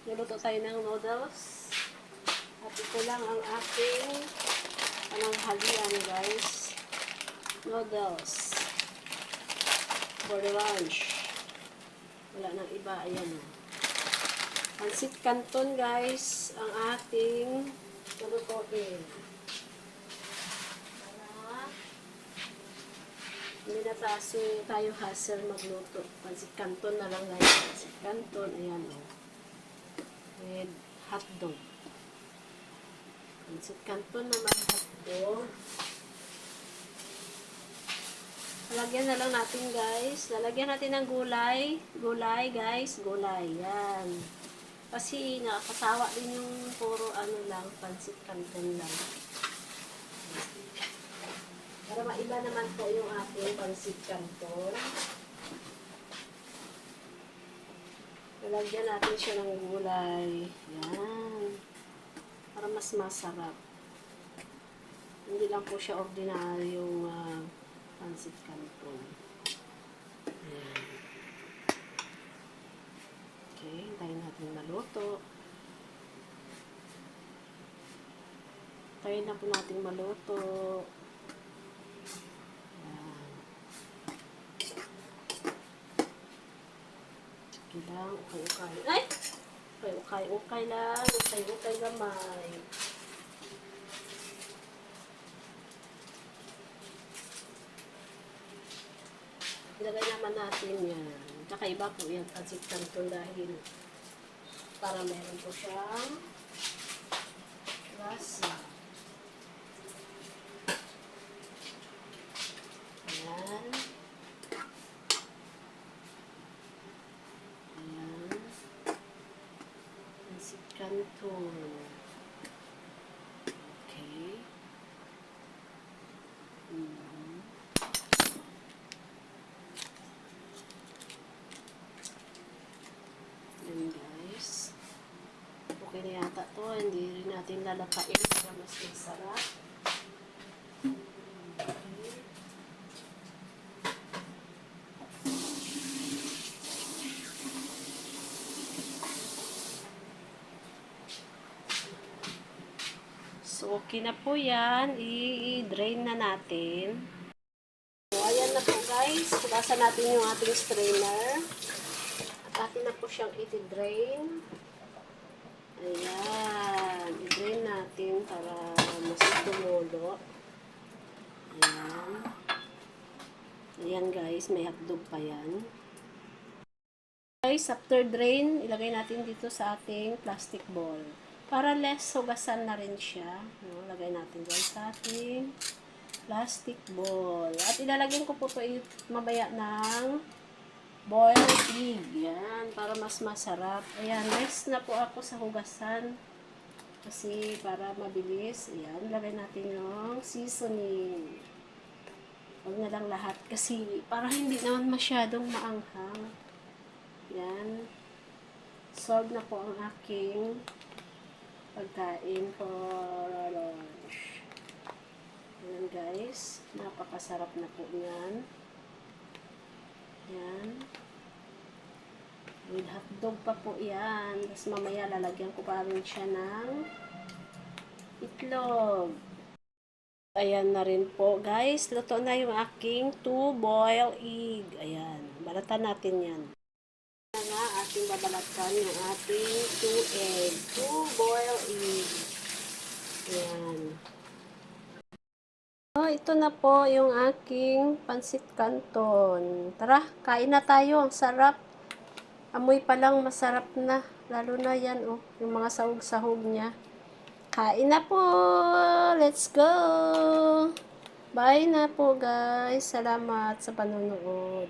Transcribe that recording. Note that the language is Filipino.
Luluto tayo ng noodles. At ito lang ang aking pananghalian, guys. Noodles. For lunch. Wala nang iba. Ayan o. Pansit Canton, guys. Ang ating lulutuin. Hindi na tayo hassle magluto. Pansit Canton na lang, guys. Pansit Canton. Ayan o. With hotdog. Pansit Canton naman hotdog. Lalagyan na lang natin, guys. Lalagyan natin ng gulay. Gulay, guys. Gulay. Yan. Kasi nakakasawa din yung puro ano lang, Pansit Canton lang. Para maiba naman po yung ating Pansit Canton. Lalagyan natin siya ng gulay. Yan. Para mas masarap. Hindi lang po siya ordinaryong Pansit Canton. Ayan. Okay, hintayin natin maluto. Hintayin na po natin maluto. Ayan. Sige lang, ukay-ukay. Ay! Ukay-ukay lang. Ukay-ukay gamay. Ilagay naman natin yan. Kakaiba po yan, Pansit Canton dahil para meron po siyang lasa. Ayan. Ayan. Pansit Canton. Okay. Yan, guys. Okay na yata to. Hindi rin natin lalapain para mas masarap. Okay. So, okay na po yan. I-drain na natin. So, ayan na po, guys. Hugasan natin yung ating strainer. Atin na po siyang i-drain. Ayan. I-drain natin para mas tumulo. Ayan. Ayan, guys. May hotdog pa yan. Guys, after drain, ilagay natin dito sa ating plastic bowl. Para less hugasan na rin siya. No, lagay natin dyan sa ating plastic bowl. At ilalagyan ko po ito mamaya ng boiled egg. Yan. Para mas masarap. Ayan. Next na po ako sa hugasan. Kasi para mabilis. Ayan. Lagay natin yung seasoning. Huwag na lang lahat. Kasi para hindi naman masyadong maanghang. Yan. Solve na po ang aking pagkain for lunch. Yan, guys. Napakasarap na po yan. Yan. With hotdog pa po yan. Tapos mamaya lalagyan ko pa rin siya ng itlog. Ayan na rin po, guys. Luto na yung aking 2 boiled egg. Ayan. Balatan natin yan. Ayan na, ating babalatan yung ating 2 egg. 2 boiled egg. Ayan. Oh, ito na po yung aking Pansit Canton. Tara, kain na tayo. Ang sarap. Amoy pa lang masarap na. Lalo na yan, oh. Yung mga sahog-sahog niya. Kain na po. Let's go. Bye na po, guys. Salamat sa panonood.